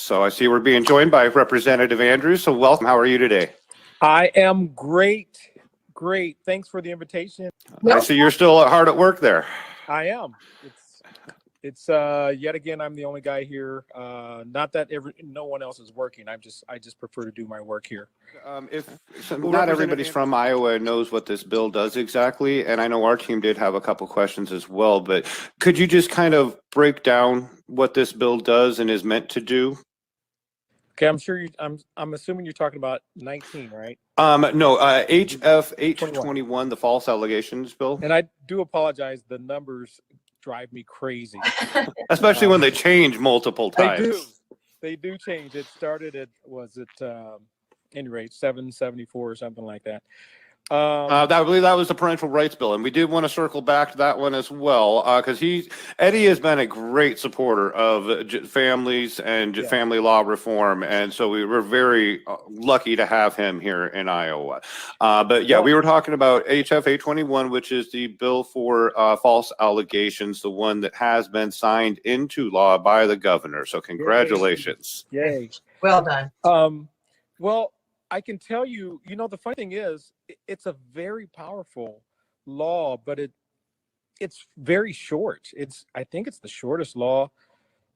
So I see we're being joined by Representative Andrews. So welcome. How are you today? I am great. Great. Thanks for the invitation. I see you're still hard at work there. I am. It's yet again I'm the only guy here. Not that no one else is working. I just prefer to do my work here. Not everybody's from Iowa and knows what this bill does exactly, and I know our team did have a couple questions as well, but could you just kind of break down what this bill does and is meant to do? Okay, I'm assuming you're talking about 19, right? No, HF 821, the false allegations bill. And I do apologize. The numbers drive me crazy, especially when they change multiple times. They do change. It started at any rate 774 or something like that. I believe that was the parental rights bill, and we did want to circle back to that one as well, because Eddie has been a great supporter of families and family law reform, and so we were very lucky to have him here in Iowa. But yeah, we were talking about HF 821, which is the bill for false allegations, the one that has been signed into law by the governor. So congratulations! Yay! Well done. Well, I can tell you, the funny thing is, it's a very powerful law, but it's very short. I think it's the shortest law,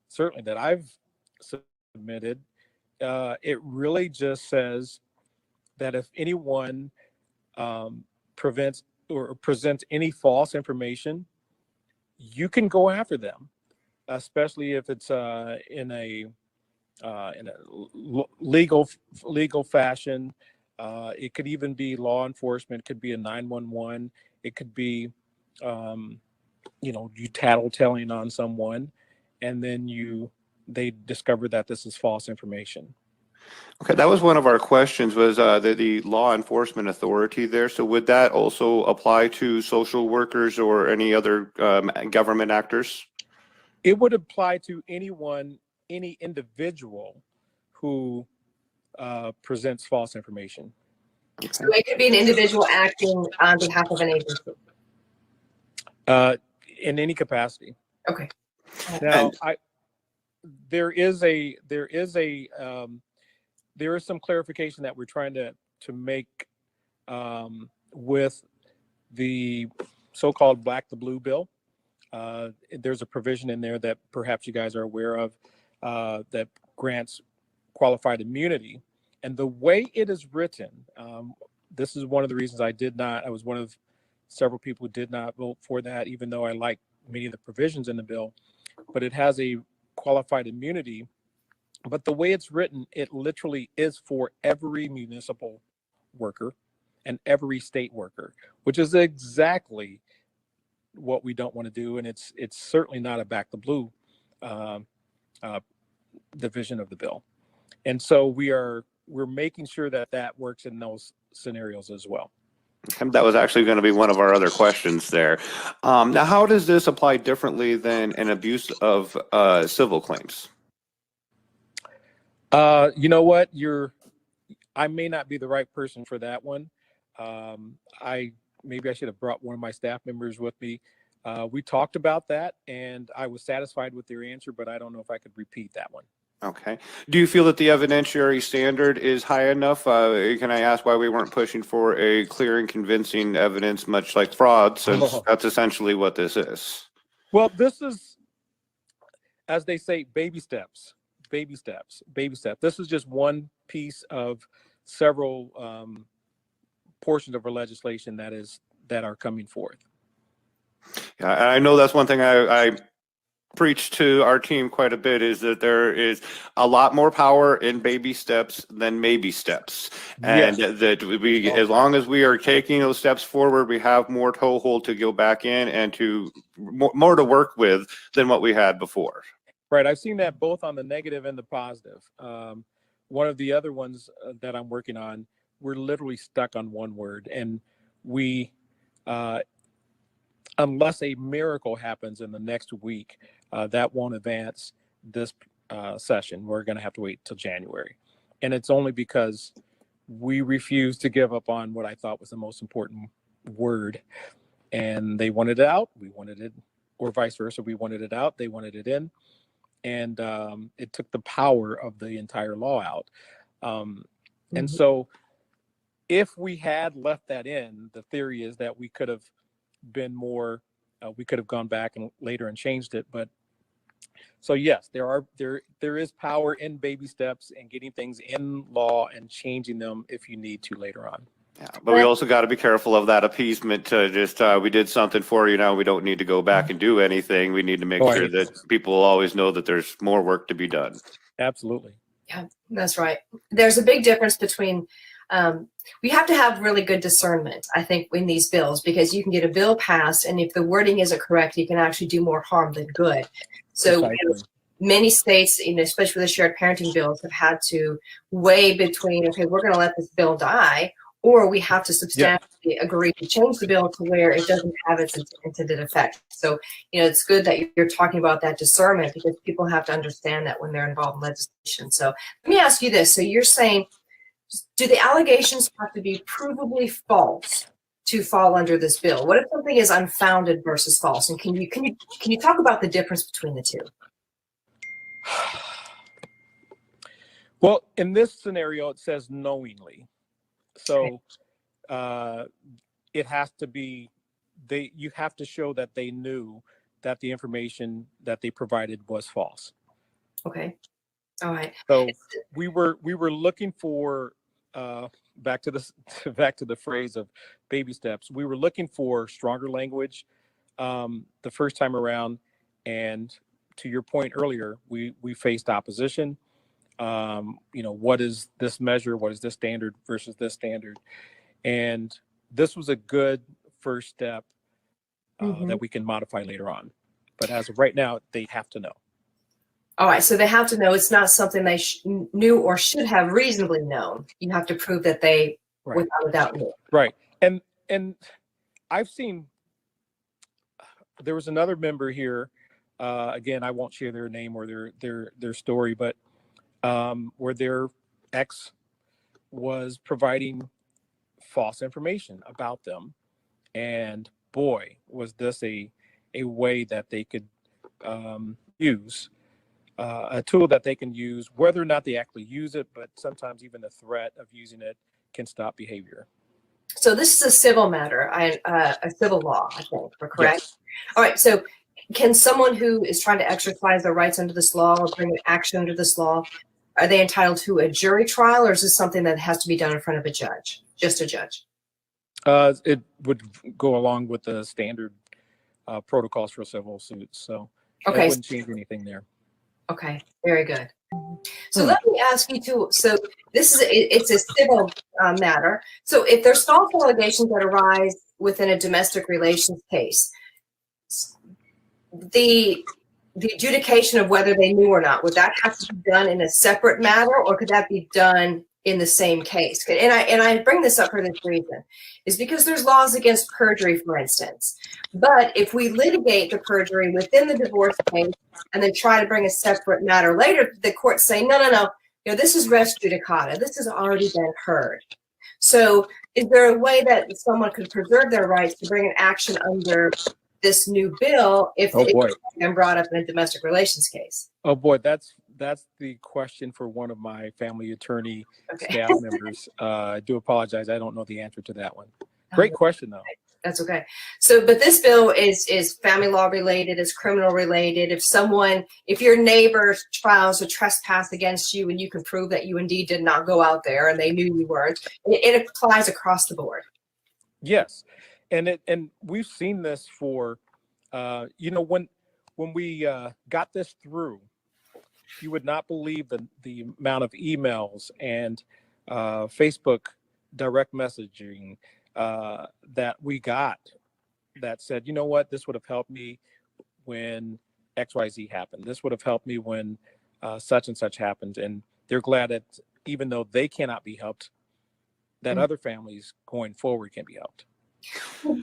certainly, that I've submitted. It really just says that if anyone prevents or presents any false information, you can go after them, especially if it's in a legal fashion. It could even be law enforcement. It could be a 911. It could be, you tattletelling on someone, and then they discover that this is false information. Okay, that was one of our questions, was the law enforcement authority there. So would that also apply to social workers or any other government actors? It would apply to any individual who presents false information. So it could be an individual acting on behalf of an agency. In any capacity. Okay. Now, there is some clarification that we're trying to make with the so-called Black to Blue bill. There's a provision in there that perhaps you guys are aware of that grants qualified immunity. And the way it is written, this is one of the reasons I was one of several people who did not vote for that, even though I like many of the provisions in the bill. But it has a qualified immunity. But the way it's written, it literally is for every municipal worker and every state worker, which is exactly what we don't want to do. And it's certainly not a Back to Blue division of the bill. And so we're making sure that works in those scenarios as well. That was actually going to be one of our other questions there. Now, how does this apply differently than an abuse of civil claims? You know what? I may not be the right person for that one. Maybe I should have brought one of my staff members with me. We talked about that, and I was satisfied with their answer, but I don't know if I could repeat that one. Okay. Do you feel that the evidentiary standard is high enough? Can I ask why we weren't pushing for a clear and convincing evidence, much like fraud, since that's essentially what this is? Well, this is, as they say, baby steps, baby steps, baby steps. This is just one piece of several portions of our legislation that are coming forth. Yeah, I know that's one thing I preach to our team quite a bit, is that there is a lot more power in baby steps than maybe steps. And that as long as we are taking those steps forward, we have more toehold to go back in and more to work with than what we had before. Right. I've seen that both on the negative and the positive. One of the other ones that I'm working on, we're literally stuck on one word, and unless a miracle happens in the next week, that won't advance this session. We're going to have to wait till January. And it's only because we refuse to give up on what I thought was the most important word. And they wanted it out. We wanted it, or vice versa. We wanted it out. They wanted it in. and it took the power of the entire law out. And Mhm. so if we had left that in, the theory is that we could have been more, we could have gone back and later and changed it. But so yes, there is power in baby steps and getting things in law and changing them if you need to later on. Yeah, but we also got to be careful of that appeasement to just, we did something for you, now we don't need to go back and do anything. We need to make Right. sure that people always know that there's more work to be done. Absolutely. Yeah, that's right. There's a big difference between, we have to have really good discernment, I think, in these bills, because you can get a bill passed, and if the wording isn't correct, you can actually do more harm than good. So Precisely. many states, especially with the shared parenting bills, have had to weigh between, okay, we're going to let this bill die, or we have to substantially agree to change the bill to where it doesn't have its intended effect. So, it's good that you're talking about that discernment, because people have to understand that when they're involved in legislation. So let me ask you this. So you're saying, do the allegations have to be provably false to fall under this bill? What if something is unfounded versus false? And can you talk about the difference between the two? Well, in this scenario, it says knowingly. So it has to be, you have to show that they knew that the information that they provided was false. Okay. All right. So we were looking for, back to the phrase of baby steps. We were looking for stronger language the first time around, and to your point earlier, we faced opposition. What is this measure? What is this standard versus this standard? And this was a good first step that we can modify later on. But as of right now, they have to know. All right. So they have to know. It's not something they knew or should have reasonably known. You have to prove that they, without a doubt, knew. Right. And I've seen, there was another member here, again, I won't share their name or their story, but where their ex was providing false information about them. And boy, was this a way that they could use, a tool that they can use, whether or not they actually use it, but sometimes even the threat of using it can stop behavior. So this is a civil matter, a civil law, I think, correct? Yes. All right. So can someone who is trying to exercise their rights under this law or bring an action under this law, are they entitled to a jury trial, or is this something that has to be done in front of a judge, just a judge? It would go along with the standard protocols for civil suits. So Okay. it wouldn't change anything there. Okay, very good. So let me ask you too. So it's a civil matter. So if there's false allegations that arise within a domestic relations case, the adjudication of whether they knew or not, would that have to be done in a separate matter, or could that be done in the same case? And I bring this up for this reason, is because there's laws against perjury, for instance. But if we litigate the perjury within the divorce case and then try to bring a separate matter later, the courts say, no, this is res judicata. This has already been heard. So is there a way that someone could preserve their rights to bring an action under this new bill if it's been brought up in a domestic relations case? Oh boy, that's the question for one of my family attorney staff members. I do apologize. I don't know the answer to that one. Great question though. That's okay. So, but this bill is family law related, is criminal related. If your neighbor files a trespass against you and you can prove that you indeed did not go out there and they knew you weren't, it applies across the board. Yes. And we've seen this for, when we got this through, you would not believe the amount of emails and Facebook direct messaging that we got that said, you know what, this would have helped me when XYZ happened. This would have helped me when such and such happened. And they're glad that even though they cannot be helped, that other families going forward can be helped.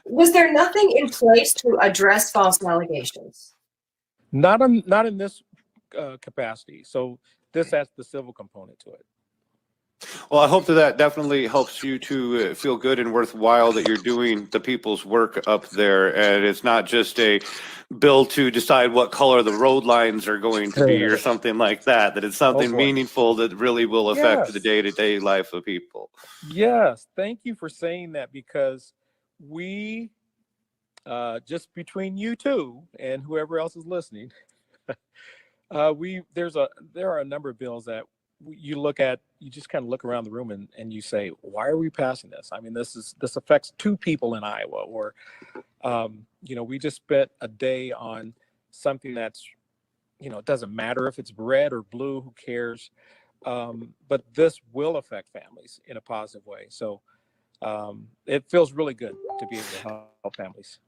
Was there nothing in place to address false allegations? Not in this capacity. So this has the civil component to it. Well, I hope that that definitely helps you to feel good and worthwhile that you're doing the people's work up there. And it's not just a bill to decide what color the road lines are going to be or something like that, that it's Oh something boy. meaningful that really will affect the Yes. day-to-day life of people. Yes. Thank you for saying that, because we, just between you two and whoever else is listening, there are a number of bills that you look at, you just kind of look around the room and you say, why are we passing this? I mean, this affects two people in Iowa. Or we just spent a day on something that's, it doesn't matter if it's red or blue, who cares? But this will affect families in a positive way. So it feels really good to be able to help families.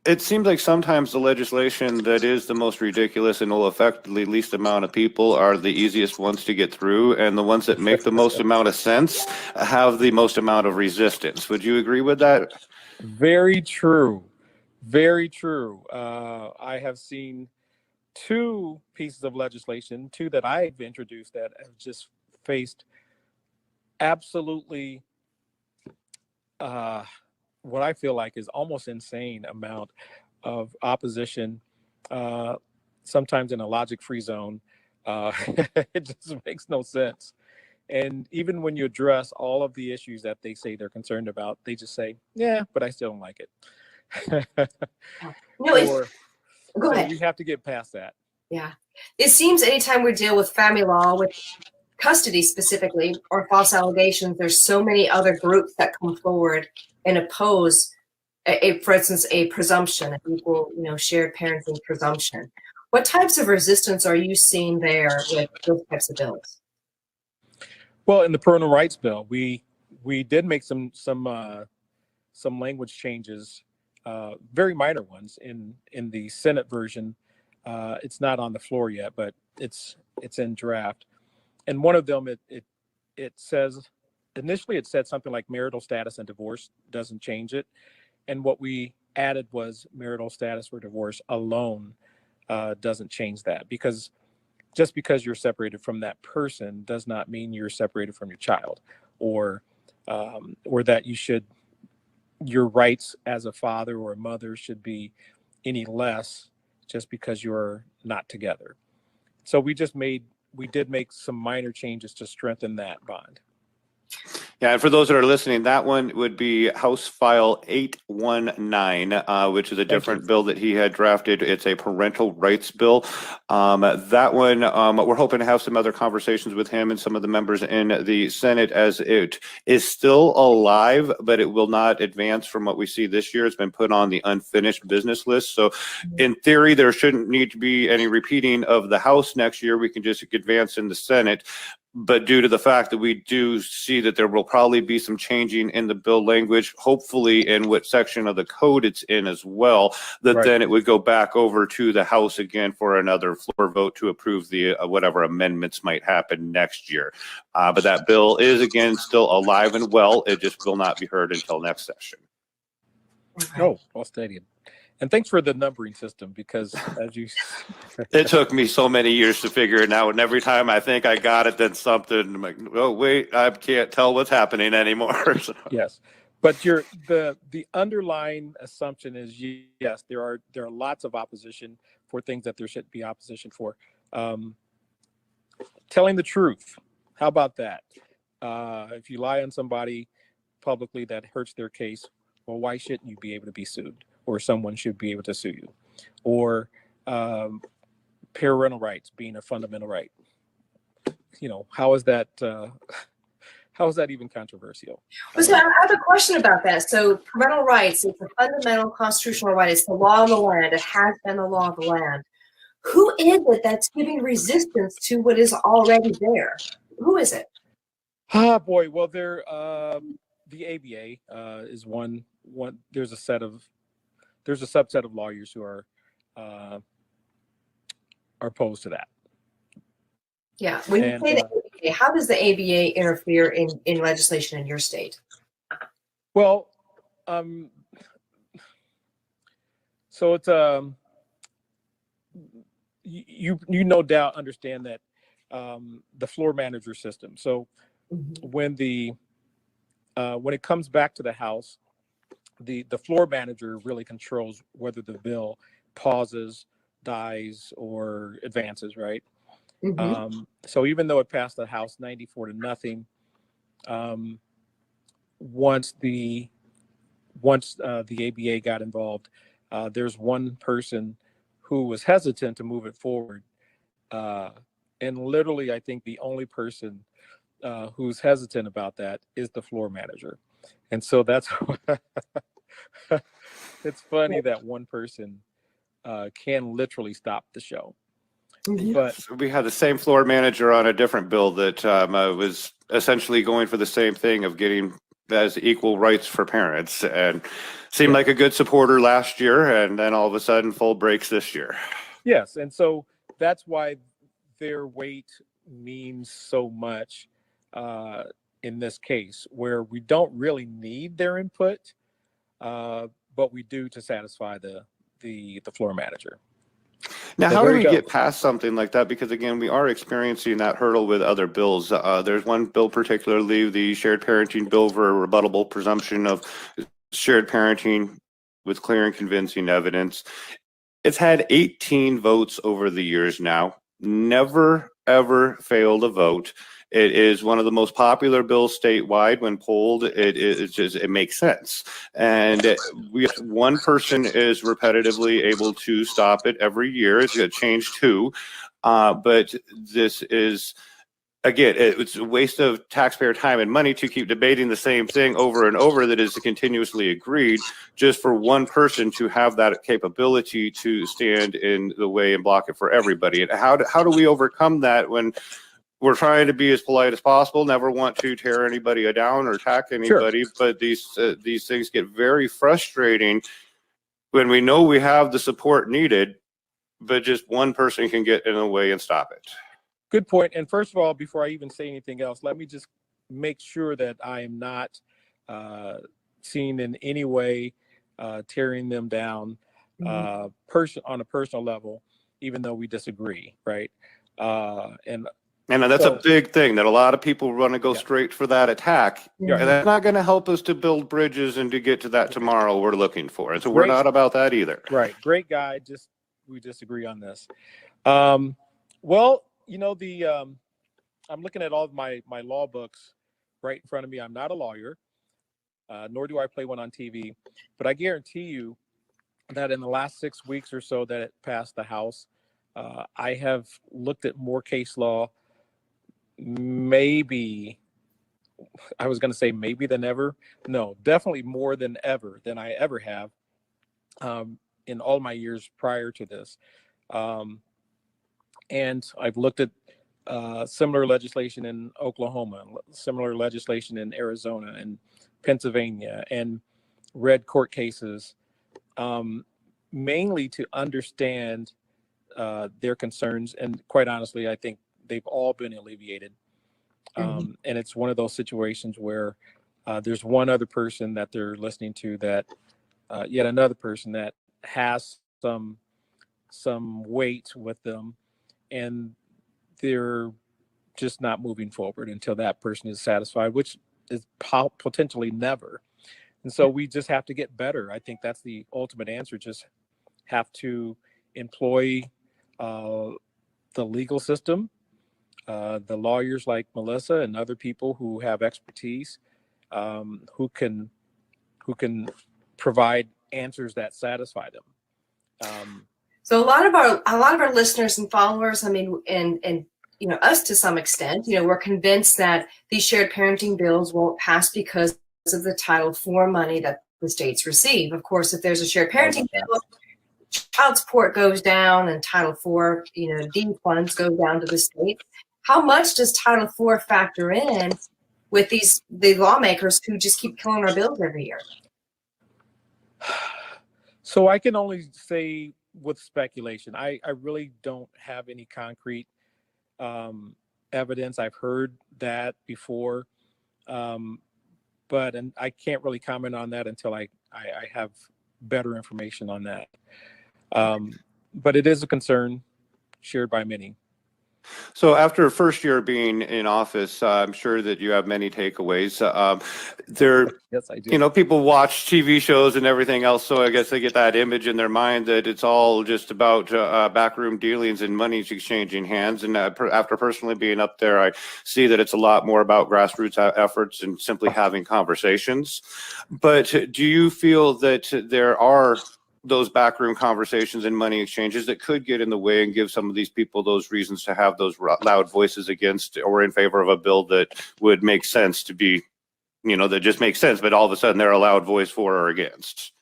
It seems like sometimes the legislation that is the most ridiculous and will affect the least amount of people are the easiest ones to get through, and the ones that make the most amount of sense have the most amount of resistance. Would you agree with that? Very true. Very true. I have seen two pieces of legislation, two that I've introduced, that have just faced absolutely what I feel like is almost insane amount of opposition, uh, sometimes in a logic-free zone. It just makes no sense. And even when you address all of the issues that they say they're concerned about, they just say, yeah, but I still don't like it. No, Or, go so ahead. we have to get past that. Yeah. It seems anytime we deal with family law, with custody specifically, or false allegations, there's so many other groups that come forward and oppose for instance, a presumption, an equal, shared parenting presumption. What types of resistance are you seeing there with those types of bills? Well, in the parental rights bill, we did make some language changes, very minor ones in the Senate version. It's not on the floor yet, but it's in draft. And one of them, it says, initially it said something like marital status and divorce, doesn't change it. And what we added was marital status or divorce alone doesn't change that, because just because you're separated from that person does not mean you're separated from your child, or that your rights as a father or a mother should be any less just because you're not together. So we did make some minor changes to strengthen that bond. Yeah, and for those that are listening, that one would be House File 819, which is a different bill that he had drafted. It's a parental rights bill. That one, we're hoping to have some other conversations with him and some of the members in the Senate, as it is still alive, but it will not advance from what we see this year. It's been put on the unfinished business list. So in theory, there shouldn't need to be any repeating of the House next year. We can just advance in the Senate. But due to the fact that we do see that there will probably be some changing in the bill language, hopefully in what section of the code it's in as well, that Right. then it would go back over to the House again for another floor vote to approve the whatever amendments might happen next year. But that bill is, again, still alive and well. It just will not be heard until next session. Okay. Oh, well stated. And thanks for the numbering system, because as you It took me so many years to figure it out, and every time I think I got it, then something, I'm like, oh wait, I can't tell what's happening anymore. So. Yes, but the underlying assumption is, yes, there are lots of opposition for things that there should be opposition for. Telling the truth, how about that? If you lie on somebody publicly, that hurts their case. Well, why shouldn't you be able to be sued, or someone should be able to sue you? Or parental rights being a fundamental right. How is that? How is that even controversial? So I have a question about that. So parental rights is a fundamental constitutional right. It's the law of the land. It has been the law of the land. Who is it that's giving resistance to what is already there? Who is it? Ah, boy. Well, the ABA is one. There's a subset of lawyers who are opposed to that. Yeah. When you say the ABA, how does the ABA interfere in legislation in your state? Well, so it's you no doubt understand that the floor manager system. So when when it comes back to the House, the floor manager really controls whether the bill pauses, dies, or advances, right? So even though it passed the House 94-0, once the ABA got involved, there's one person who was hesitant to move it forward, and literally, I think the only person who's hesitant about that is the floor manager, and so that's it's funny that one person can literally stop the show. But we had the same floor manager on a different bill that was essentially going for the same thing of getting as equal rights for parents, and seemed like a good supporter last year, and then all of a sudden full breaks this year. yes, and so that's why their weight means so much in this case, where we don't really need their input, but we do to satisfy the floor manager. Now, So how there do you we go. get past something like that? Because again, we are experiencing that hurdle with other bills. There's one bill particularly, the shared parenting bill for a rebuttable presumption of shared parenting with clear and convincing evidence. It's had 18 votes over the years now, never, ever failed a vote. It is one of the most popular bills statewide. When polled, it makes sense. And one person is repetitively able to stop it every year. It's going to change too. But this is, again, it's a waste of taxpayer time and money to keep debating the same thing over and over that is continuously agreed, just for one person to have that capability to stand in the way and block it for everybody. And how do we overcome that when we're trying to be as polite as possible, never want to tear anybody down or attack anybody, but these things get very frustrating when we know we have the support needed, but just one person can get in the way and stop it. Good point. And first of all, before I even say anything else, let me just make sure that I am not seen in any way tearing them down on a personal level, even though we disagree, right? And that's a big thing that a lot of people want to go straight for that attack. Yeah. And that's not going to help us to build bridges and to get to that tomorrow we're looking for. And so we're not about that either. Right. Great guy. Just we disagree on this. Well, you know, I'm looking at all of my law books right in front of me. I'm not a lawyer, nor do I play one on TV, but I guarantee you that in the last 6 weeks or so that it passed the House, I have looked at more case law, maybe, I was going to say maybe than ever. No, definitely more than ever than I ever have in all my years prior to this. And I've looked at similar legislation in Oklahoma, similar legislation in Arizona and Pennsylvania, and read court cases, mainly to understand their concerns. And quite honestly, I think they've all been alleviated. And it's one of those situations where there's one other person that they're listening to, that yet another person that has some weight with them, and they're just not moving forward until that person is satisfied, which is potentially never. And so we just have to get better. I think that's the ultimate answer. Just have to employ the legal system, the lawyers like Melissa and other people who have expertise, who can provide answers that satisfy them. So a lot of our listeners and followers, I mean, and you know, us to some extent, you know, we're convinced that these shared parenting bills won't pass because of the Title IV money that the states receive. Of course, if there's a shared parenting bill, child support goes down, and Title IV, you know, D funds go down to the state. How much does Title IV factor in with the lawmakers who just keep killing our bills every year? So I can only say with speculation. I really don't have any concrete evidence. I've heard that before, but I can't really comment on that until I have better information on that. But it is a concern shared by many. So after first year being in office, I'm sure that you have many takeaways. There, Yes, I do. people watch TV shows and everything else, so I guess they get that image in their mind that it's all just about backroom dealings and money's exchanging hands. And after personally being up there, I see that it's a lot more about grassroots efforts and simply having conversations. But do you feel that there are those backroom conversations and money exchanges that could get in the way and give some of these people those reasons to have those loud voices against or in favor of a bill that would make sense to be, that just makes sense, but all of a sudden they're a loud voice for or against?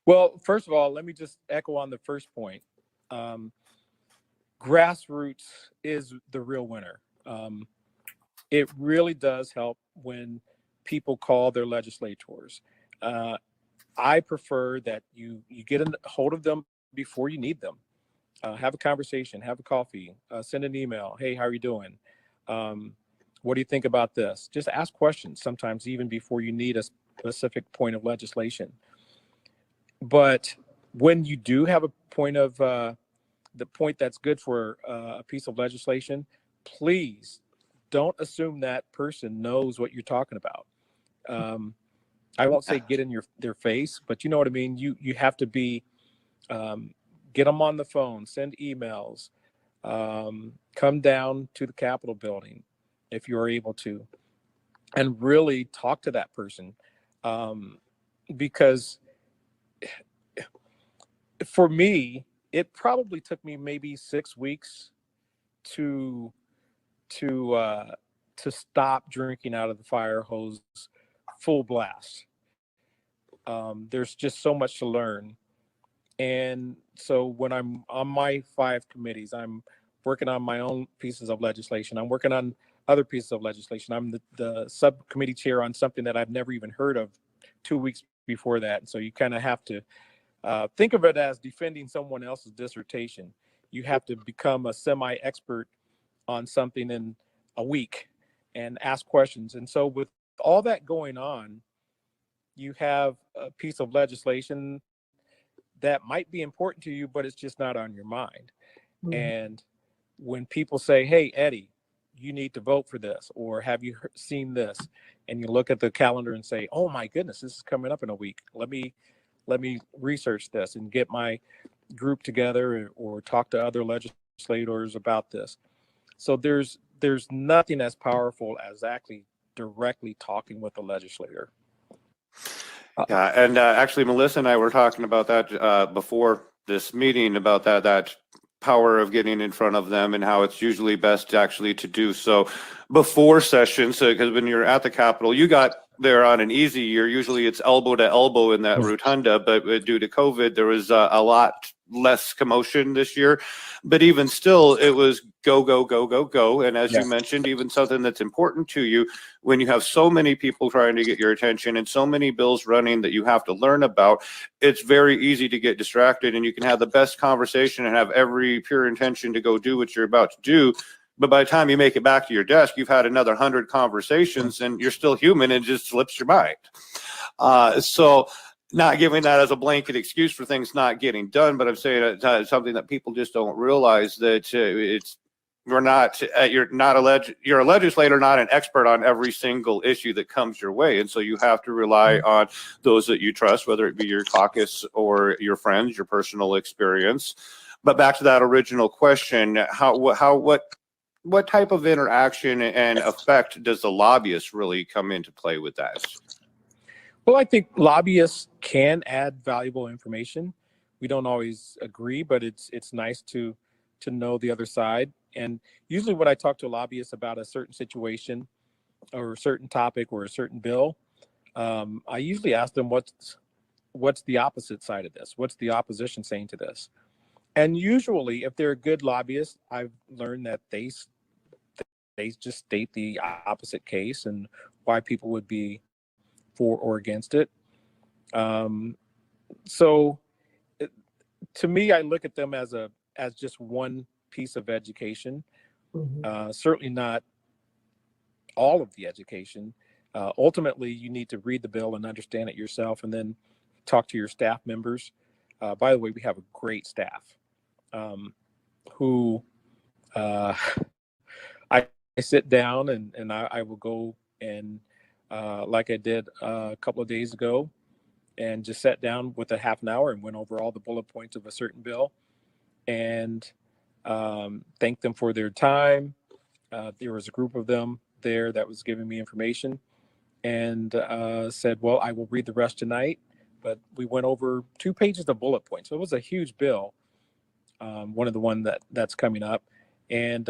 Well, first of all, let me just echo on the first point. Grassroots is the real winner. It really does help when people call their legislators. I prefer that you get a hold of them before you need them. Have a conversation, have a coffee, send an email. Hey, how are you doing? What do you think about this? Just ask questions sometimes even before you need a specific point of legislation. But when you do have a point of the point that's good for a piece of legislation, please don't assume that person knows what you're talking about. I won't say get in their face, but you know what I mean. You have to be get them on the phone, send emails, come down to the Capitol building if you're able to, and really talk to that person, because for me, it probably took me maybe 6 weeks to to stop drinking out of the fire hose full blast. There's just so much to learn. And so when I'm on my 5 committees, I'm working on my own pieces of legislation. I'm working on other pieces of legislation. I'm the subcommittee chair on something that I've never even heard of 2 weeks before that. And so you kind of have to think of it as defending someone else's dissertation. You have to become a semi-expert on something in a week and ask questions. And so with all that going on, you have a piece of legislation that might be important to you, but it's just not on your mind. Mm-hmm. And when people say, hey, Eddie, you need to vote for this, or have you seen this? And you look at the calendar and say, oh my goodness, this is coming up in a week. Let me research this and get my group together or talk to other legislators about this. So there's nothing as powerful as actually directly talking with the legislator. Yeah, and actually, Melissa and I were talking about that before this meeting, about that power of getting in front of them and how it's usually best actually to do so before sessions. Because when you're at the Capitol, you got there on an easy year. Usually it's elbow to elbow in that rotunda, but due to COVID, there was a lot less commotion this year. But even still, it was go, go, go, go, go. And as you mentioned, even something that's important to you, when you have so many people trying to get your attention and so many bills running that you have to learn about, it's very easy to get distracted, and you can have the best conversation and have every pure intention to go do what you're about to do. But by the time you make it back to your desk, you've had another 100 conversations and you're still human and it just slips your mind. So not giving that as a blanket excuse for things not getting done, but I'm saying it's something that people just don't realize, that you're a legislator, not an expert on every single issue that comes your way. And so you have to rely on those that you trust, whether it be your caucus or your friends, your personal experience. But back to that original question, what type of interaction and effect does the lobbyist really come into play with that? Well, I think lobbyists can add valuable information. We don't always agree, but it's nice to know the other side. And usually when I talk to a lobbyist about a certain situation or a certain topic or a certain bill, I usually ask them what's the opposite side of this? What's the opposition saying to this? And usually, if they're a good lobbyist, I've learned that they just state the opposite case and why people would be for or against it. So to me, I look at them as just one piece of education. Certainly not all of the education. Ultimately, you need to read the bill and understand it yourself, and then talk to your staff members. By the way, we have a great staff who sit down and I will go and like I did a couple of days ago, and just sat down with a half an hour and went over all the bullet points of a certain bill and thanked them for their time. There was a group of them there that was giving me information, and said, well, I will read the rest tonight. But we went over 2 pages of bullet points. So it was a huge bill, one of the one that's coming up, and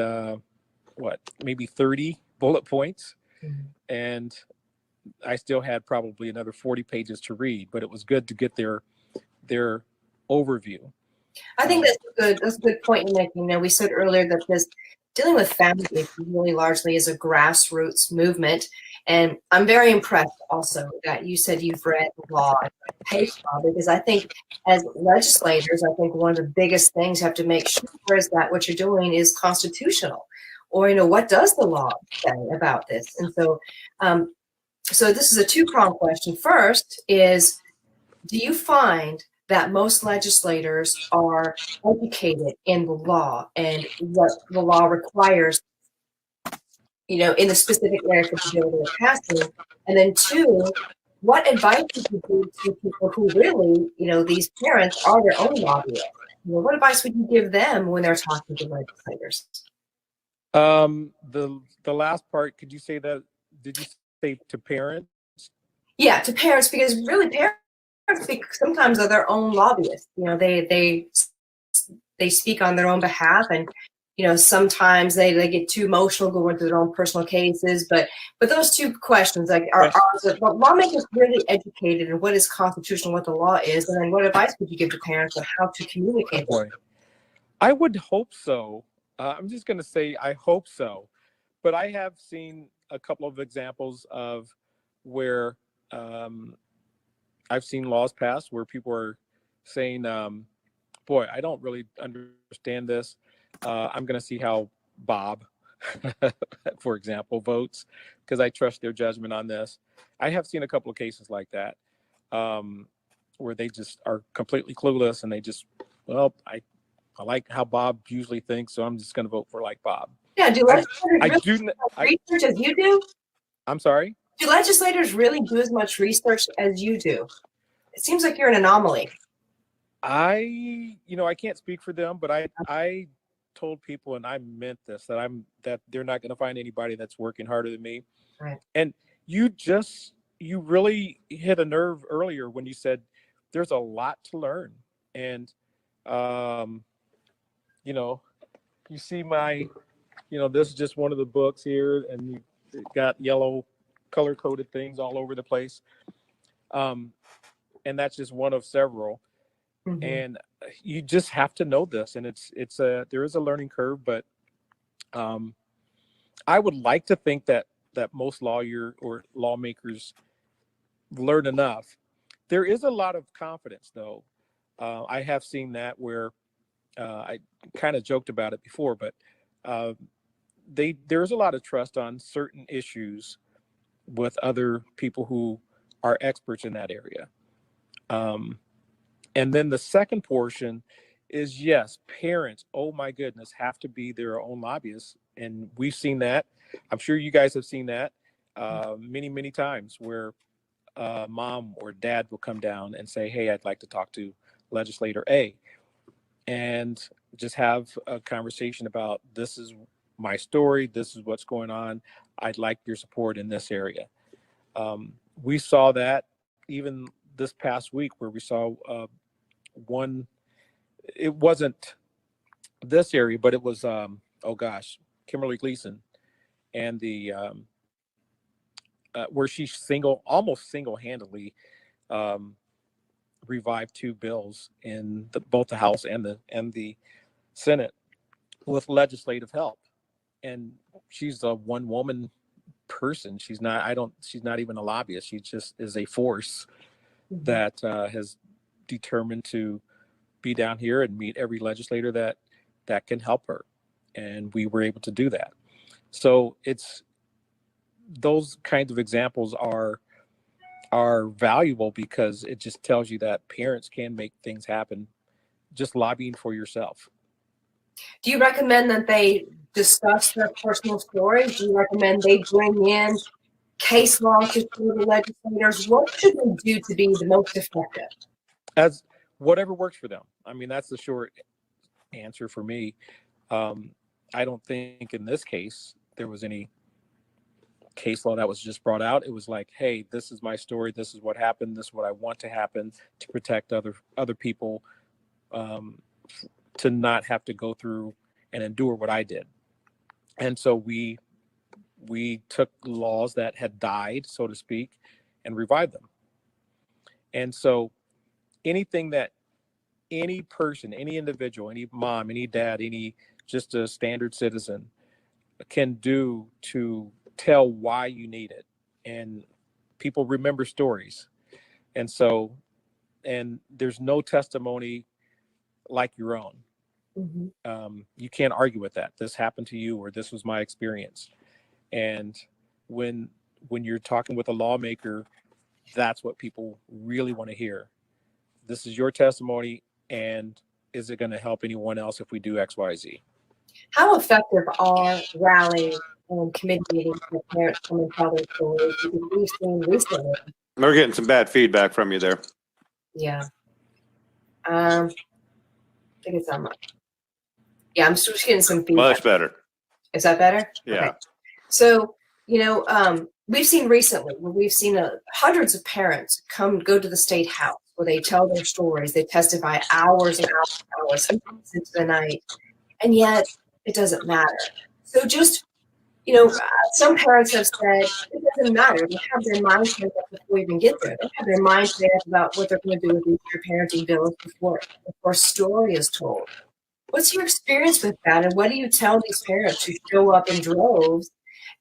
maybe 30 bullet points. And I still had probably another 40 pages to read, but it was good to get their overview. I think that's a good point you're making. We said earlier that this dealing with family issues really largely is a grassroots movement. And I'm very impressed also that you said you've read law and case law, because I think as legislators, I think one of the biggest things you have to make sure is that what you're doing is constitutional, or, what does the law say about this? And so this is a two-pronged question. First is, do you find that most legislators are educated in the law and what the law requires, in the specific area for the bill they're passing? And then two, what advice would you give to people who really, these parents are their own lobbyists? What advice would you give them when they're talking to legislators? The last part, could you say that? Did you say to parents? Yeah, to parents, because really parents sometimes are their own lobbyists. They speak on their own behalf, and sometimes they get too emotional going through their own personal cases. But those two questions, like, are the lawmakers really educated in what is constitutional, what the law is, and then what advice would you give to parents on how to communicate? Oh, boy. I would hope so. I'm just going to say I hope so. But I have seen a couple of examples of where I've seen laws passed where people are saying, boy, I don't really understand this. I'm going to see how Bob, for example, votes, because I trust their judgment on this. I have seen a couple of cases like that, where they just are completely clueless, and they just, well, I like how Bob usually thinks, so I'm just going to vote for like Bob. Yeah, do legislators research as you do? I'm sorry? Do legislators really do as much research as you do? It seems like you're an anomaly. I can't speak for them, but I told people, and I meant this, that they're not going to find anybody that's working harder than me. Right. And you really hit a nerve earlier when you said there's a lot to learn. And, you see my, this is just one of the books here, and you got yellow color coded things all over the place. And that's just one of several. Mm-hmm. And you just have to know this, and there is a learning curve, but I would like to think that most lawmakers learn enough. There is a lot of confidence, though. I have seen that where I kind of joked about it before, but there's a lot of trust on certain issues with other people who are experts in that area. And then the second portion is, yes, parents, oh my goodness, have to be their own lobbyists. And we've seen that. I'm sure you guys have seen that many, many times, where mom or dad will come down and say, hey, I'd like to talk to legislator A, and just have a conversation about, this is my story, this is what's going on, I'd like your support in this area. We saw that even this past week, where we saw one, it wasn't this area, but it was, Kimberly Gleason, and the where she almost single-handedly revived 2 bills in both the House and the Senate with legislative help. And she's a one-woman person. She's not even a lobbyist. She just is a force that has determined to be down here and meet every legislator that can help her. And we were able to do that. So it's those kinds of examples are valuable, because it just tells you that parents can make things happen just lobbying for yourself. Do you recommend that they discuss their personal stories? Do you recommend they bring in case law to the legislators? What should they do to be the most effective? As whatever works for them. I mean, that's the short answer for me. I don't think in this case there was any case law that was just brought out. It was like, hey, this is my story. This is what happened. This is what I want to happen to protect other people, to not have to go through and endure what I did. And so we took laws that had died, so to speak, and revived them. And so anything that any person, any individual, any mom, any dad, any just a standard citizen can do to tell why you need it. And people remember stories. And so, and there's no testimony like your own. You can't argue with that. This happened to you, or this was my experience. And when you're talking with a lawmaker, that's what people really want to hear. This is your testimony, and is it going to help anyone else if we do X, Y, Z? How effective are rallies and committee meetings where parents come and tell their stories? Because we've seen recently. We're getting some bad feedback from you there. Yeah. I think it's not much. Yeah, I'm just getting some feedback. Much better. Is that better? Yeah. Okay. So, we've seen recently where we've seen hundreds of parents go to the state house where they tell their stories. They testify hours and hours and hours, sometimes into the night, and yet it doesn't matter. So just, some parents have said it doesn't matter. They have their minds made up before we even get there. They have their minds made up about what they're going to do with their parenting bills before story is told. What's your experience with that, and what do you tell these parents who show up in droves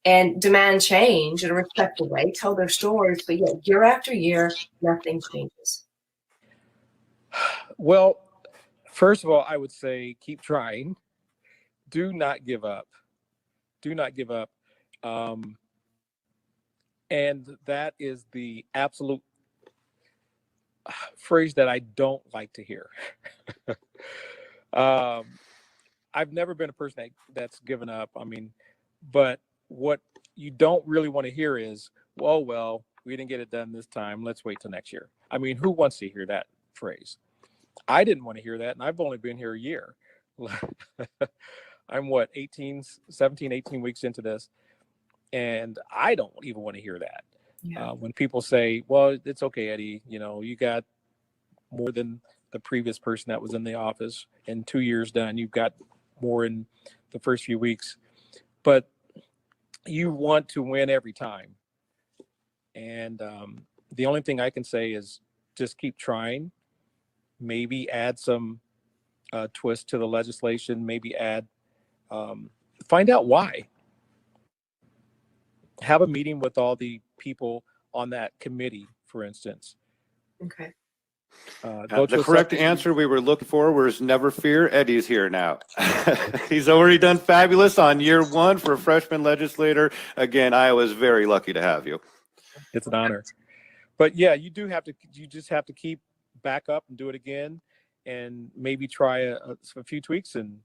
and demand change in a respectful way, tell their stories, but yet year after year, nothing changes? Well, first of all, I would say keep trying. Do not give up. Do not give up. And that is the absolute phrase that I don't like to hear. I've never been a person that's given up. I mean, but what you don't really want to hear is, well, we didn't get it done this time. Let's wait till next year. I mean, who wants to hear that phrase? I didn't want to hear that. And I've only been here a year. I'm 17, 18 weeks into this. And I don't even want to hear that. Yeah. When people say, well, it's okay, Eddie, you got more than the previous person that was in the office in 2 years done. You've got more in the first few weeks, but you want to win every time. And the only thing I can say is just keep trying, maybe add some twist to the legislation, maybe find out why. Have a meeting with all the people on that committee, for instance. Okay. The correct answer we were looking for was never fear. Eddie's here now. He's already done fabulous on year one for a freshman legislator. Again, I was very lucky to have you. It's an honor. But yeah, you just have to keep back up and do it again, and maybe try a few tweaks and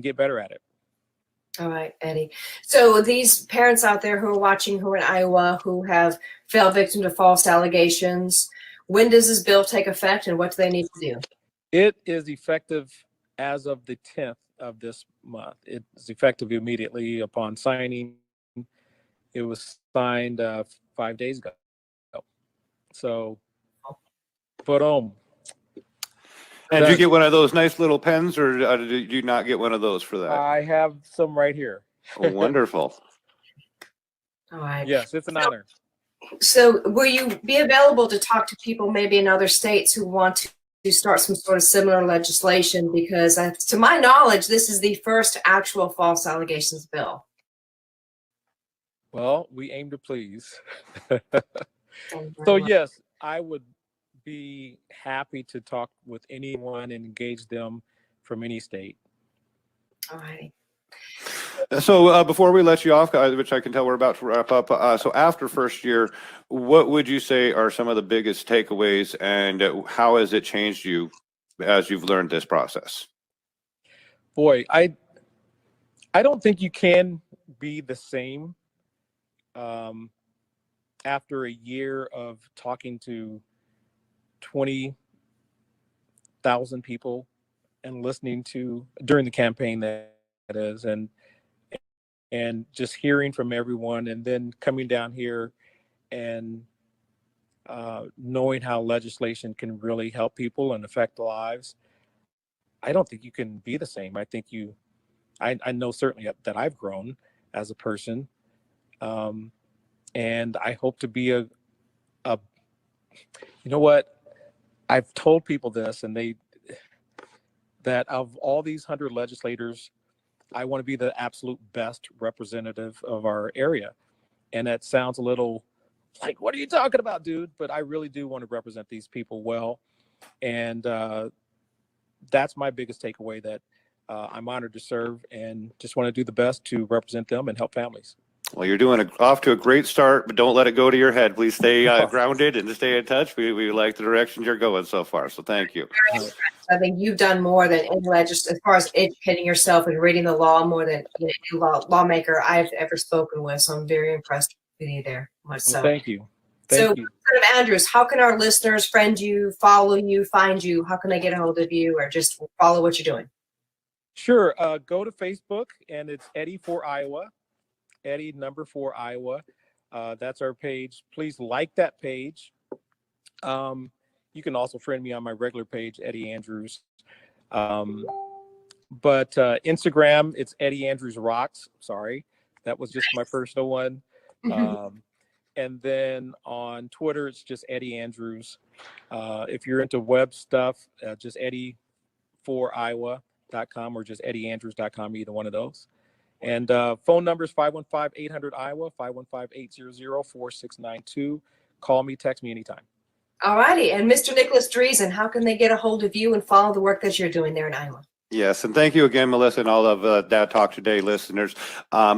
get better at it. All right, Eddie. So these parents out there who are watching, who are in Iowa, who have fell victim to false allegations, when does this bill take effect, and what do they need to do? It is effective as of the 10th of this month. It's effective immediately upon signing. It was signed 5 days ago. So, boom. And did you get one of those nice little pens, or did you not get one of those for that? I have some right here. Oh, wonderful. All right. Yes, it's an honor. So will you be available to talk to people maybe in other states who want to start some sort of similar legislation? Because to my knowledge, this is the first actual false allegations bill. Well, we aim to please. So yes, I would be happy to talk with anyone and engage them from any state. All right. So before we let you off, guys, which I can tell we're about to wrap up, so after first year, what would you say are some of the biggest takeaways, and how has it changed you as you've learned this process? Boy, I don't think you can be the same after a year of talking to 20,000 people and listening to during the campaign that is, and just hearing from everyone, and then coming down here and knowing how legislation can really help people and affect lives. I don't think you can be the same. I think I know certainly that I've grown as a person, and I hope to be you know what, I've told people this, and that of all these 100 legislators, I want to be the absolute best representative of our area. And that sounds a little like, what are you talking about, dude? But I really do want to represent these people well. And that's my biggest takeaway, that I'm honored to serve and just want to do the best to represent them and help families. Well, you're doing off to a great start, but don't let it go to your head. Please stay grounded and stay in touch. We like the direction you're going so far. So thank you. I think you've done more than any as far as educating yourself and reading the law, more than any lawmaker I've ever spoken with. So I'm very impressed with you there. Much so. Well, thank you. So, Representative Andrews, how can our listeners friend you, follow you, find you? How can they get a hold of you, or just follow what you're doing? Sure. Go to Facebook, and it's Eddie for Iowa. Eddie #4 Iowa. That's our page. Please like that page. You can also friend me on my regular page, Eddie Andrews. But Instagram, it's Eddie Andrews Rocks. Sorry, that was just my personal one. And then on Twitter, it's just Eddie Andrews. If you're into web stuff, just Eddie4Iowa.com or just EddieAndrews.com, either one of those. And phone number is 515-800-IOWA, 515-800-4692. Call me, text me anytime. All righty. And Mr. Nicholas Dreesen, how can they get a hold of you and follow the work that you're doing there in Iowa? Yes, and thank you again, Melissa, and all of Dad Talk Today listeners.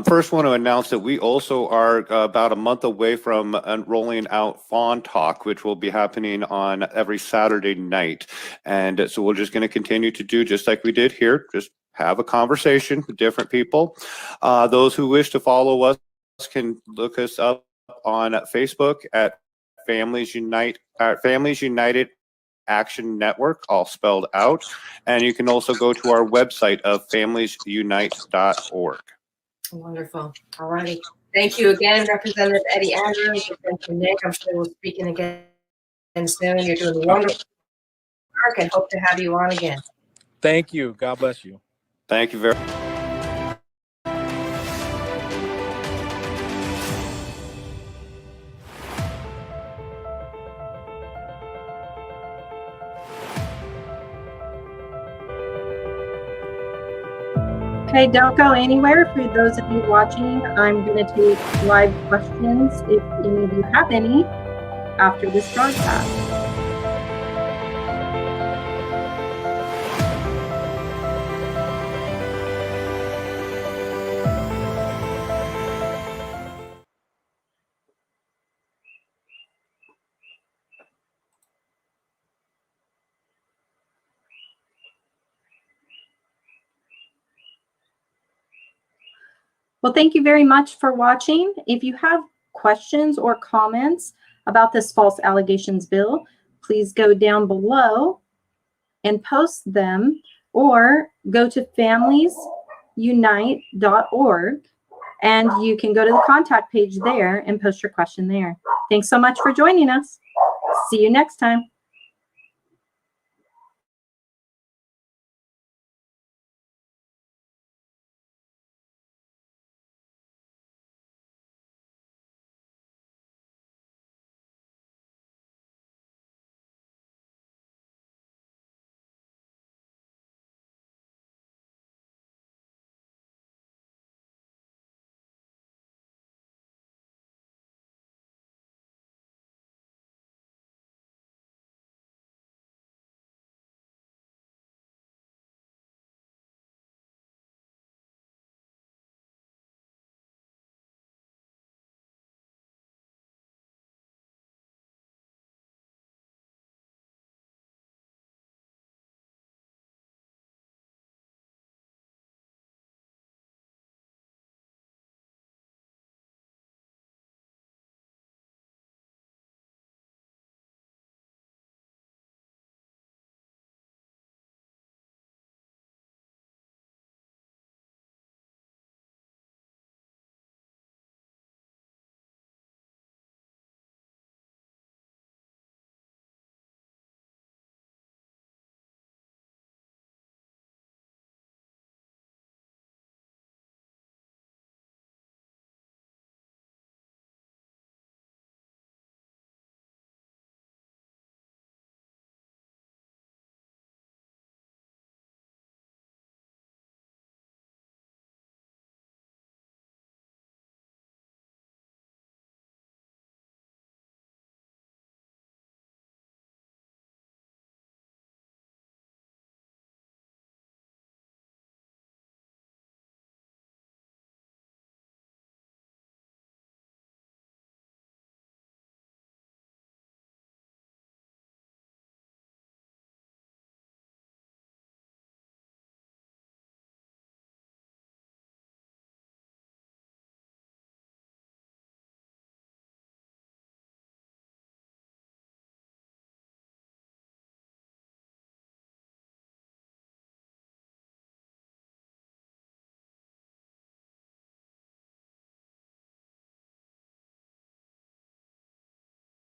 First, want to announce that we also are about a month away from rolling out Fawn Talk, which will be happening on every Saturday night. And so we're just going to continue to do just like we did here, just have a conversation with different people. Those who wish to follow us can look us up on Facebook at Families United Action Network, all spelled out. And you can also go to our website of familiesunite.org. Wonderful. All righty. Thank you again, Representative Eddie Andrews. Thank you, Nick. I'm sure we'll speak again soon. You're doing wonderful work and hope to have you on again. Thank you. God bless you. Thank you very much. Okay, don't go anywhere. For those of you watching, I'm going to take live questions, if any of you have any, after this broadcast. Well, thank you very much for watching. If you have questions or comments about this false allegations bill, please go down below and post them, or go to familiesunite.org and you can go to the contact page there and post your question there. Thanks so much for joining us. See you next time.